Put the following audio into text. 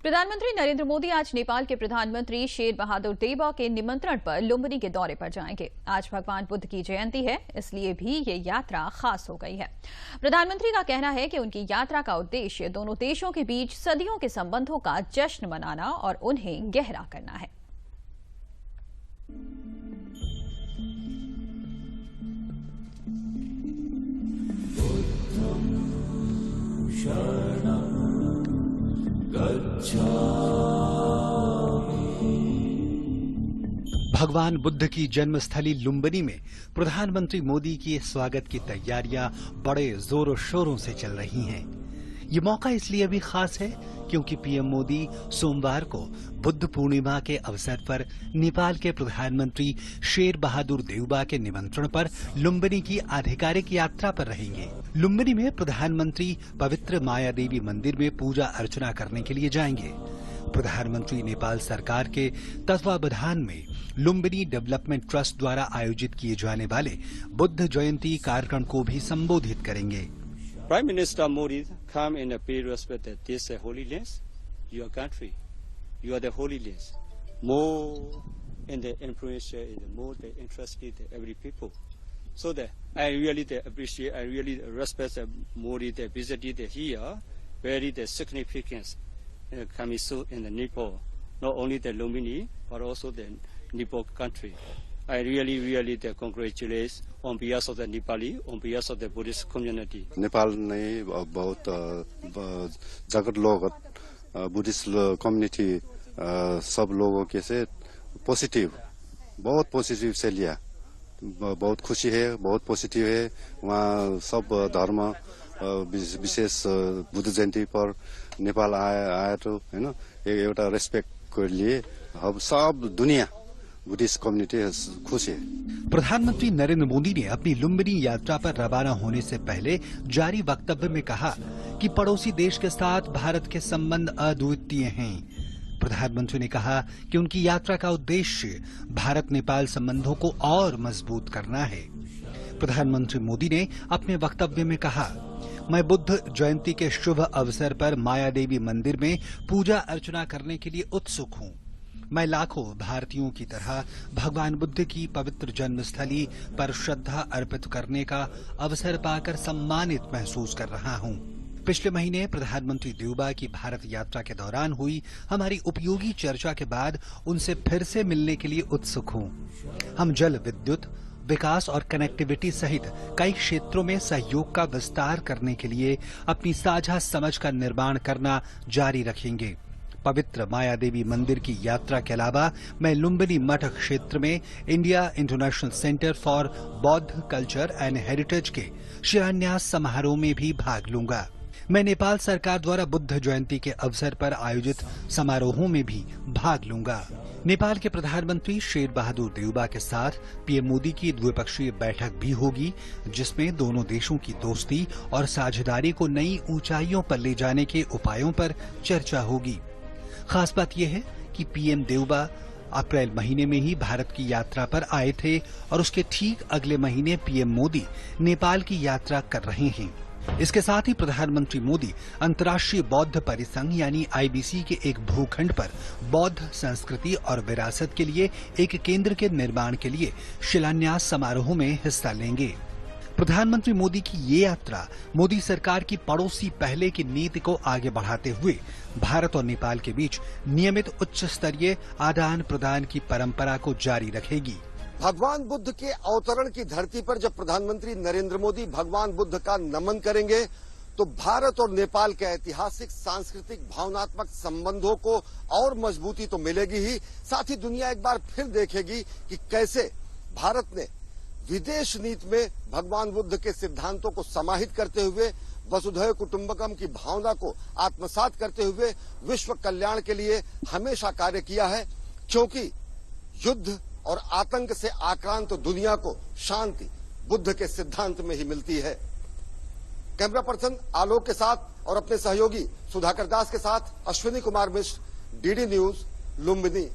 प्रधानमंत्री नरेंद्र मोदी आज नेपाल के प्रधानमंत्री शेर बहादुर देउबा के निमंत्रण पर लुम्बिनी के दौरे पर जाएंगे। आज भगवान बुद्ध की जयंती है, इसलिए भी ये यात्रा खास हो गई है। प्रधानमंत्री का कहना है कि उनकी यात्रा का उद्देश्य दोनों देशों के बीच सदियों के संबंधों का जश्न मनाना और उन्हें गहरा करना है। भगवान बुद्ध की जन्मस्थली लुम्बिनी में प्रधानमंत्री मोदी की स्वागत की तैयारियां बड़े जोरों शोरों से चल रही हैं। ये मौका इसलिए भी खास है क्योंकि पीएम मोदी सोमवार को बुद्ध पूर्णिमा के अवसर पर नेपाल के प्रधानमंत्री शेर बहादुर देउबा के निमंत्रण पर लुम्बिनी की आधिकारिक यात्रा पर रहेंगे। लुम्बिनी में प्रधानमंत्री पवित्र माया देवी मंदिर में पूजा अर्चना करने के लिए जाएंगे। प्रधानमंत्री नेपाल सरकार के तत्वावधान में लुम्बिनी डेवलपमेंट ट्रस्ट द्वारा आयोजित किए जाने वाले बुद्ध जयंती कार्यक्रम को भी संबोधित करेंगे। Prime Minister Modi come in a pay respect that this holy lands, your country, you are the holy lands. More in the influential, more the interested every people. So that I really appreciate, I really respect Modi the visited here, very the significance coming soon in the Nepal, not only the Lumbini but also the Nepal country. I really congratulate on behalf of the Nepali, on behalf of the Buddhist community. Nepal ने बहुत जगत लोग Buddhist community सब लोगों के से बहुत positive से लिया। बहुत खुशी है, बहुत पॉजिटिव है। वहाँ सब धर्म विशेष बुद्ध जयंती पर नेपाल आया तो है ना, एउटा रेस्पेक्ट के लिए अब सब दुनिया बुद्धिस्ट कम्युनिटी खुश है। प्रधानमंत्री नरेंद्र मोदी ने अपनी लुम्बिनी यात्रा पर रवाना होने से पहले जारी वक्तव्य में कहा कि पड़ोसी देश के साथ भारत के संबंध अद्वितीय हैं। प्रधानमंत्री ने कहा कि उनकी यात्रा का उद्देश्य भारत नेपाल संबंधों को और मजबूत करना है। प्रधानमंत्री मोदी ने अपने वक्तव्य में कहा, मैं बुद्ध जयंती के शुभ अवसर पर माया देवी मंदिर में पूजा अर्चना करने के लिए उत्सुक हूँ। मैं लाखों भारतीयों की तरह भगवान बुद्ध की पवित्र जन्मस्थली पर श्रद्धा अर्पित करने का अवसर पाकर सम्मानित महसूस कर रहा हूं। पिछले महीने प्रधानमंत्री देउबा की भारत यात्रा के दौरान हुई हमारी उपयोगी चर्चा के बाद उनसे फिर से मिलने के लिए उत्सुक हूं। हम जल विद्युत विकास और कनेक्टिविटी सहित कई क्षेत्रों में सहयोग का विस्तार करने के लिए अपनी साझा समझ का निर्माण करना जारी रखेंगे। पवित्र माया देवी मंदिर की यात्रा के अलावा मैं लुम्बिनी मठ क्षेत्र में इंडिया इंटरनेशनल सेंटर फॉर बौद्ध कल्चर एंड हेरिटेज के शिलान्यास समारोह में भी भाग लूंगा। मैं नेपाल सरकार द्वारा बुद्ध जयंती के अवसर पर आयोजित समारोहों में भी भाग लूंगा। नेपाल के प्रधानमंत्री शेर बहादुर देउबा के साथ पीएम मोदी की द्विपक्षीय बैठक भी होगी, जिसमें दोनों देशों की दोस्ती और साझेदारी को नई ऊंचाइयों पर ले जाने के उपायों पर चर्चा होगी। खास बात यह है कि पीएम देउबा अप्रैल महीने में ही भारत की यात्रा पर आए थे और उसके ठीक अगले महीने पीएम मोदी नेपाल की यात्रा कर रहे हैं। इसके साथ ही प्रधानमंत्री मोदी अंतर्राष्ट्रीय बौद्ध परिसंघ यानी आईबीसी के एक भूखंड पर बौद्ध संस्कृति और विरासत के लिए एक केंद्र के निर्माण के लिए शिलान्यास समारोह में हिस्सा लेंगे। प्रधानमंत्री मोदी की ये यात्रा मोदी सरकार की पड़ोसी पहले की नीति को आगे बढ़ाते हुए भारत और नेपाल के बीच नियमित उच्च स्तरीय आदान प्रदान की परंपरा को जारी रखेगी। भगवान बुद्ध के अवतरण की धरती पर जब प्रधानमंत्री नरेंद्र मोदी भगवान बुद्ध का नमन करेंगे तो भारत और नेपाल के ऐतिहासिक, सांस्कृतिक, भावनात्मक संबंधों को और मजबूती तो मिलेगी ही, साथ ही दुनिया एक बार फिर देखेगी कि कैसे भारत ने विदेश नीति में भगवान बुद्ध के सिद्धांतों को समाहित करते हुए वसुधैव कुटुंबकम की भावना को आत्मसात करते हुए विश्व कल्याण के लिए हमेशा कार्य किया है, क्योंकि युद्ध और आतंक से आक्रांत दुनिया को शांति बुद्ध के सिद्धांत में ही मिलती है। कैमरा पर्सन आलोक के साथ और अपने सहयोगी सुधाकर दास के साथ अश्विनी कुमार मिश्र, डीडी न्यूज, लुम्बिनी।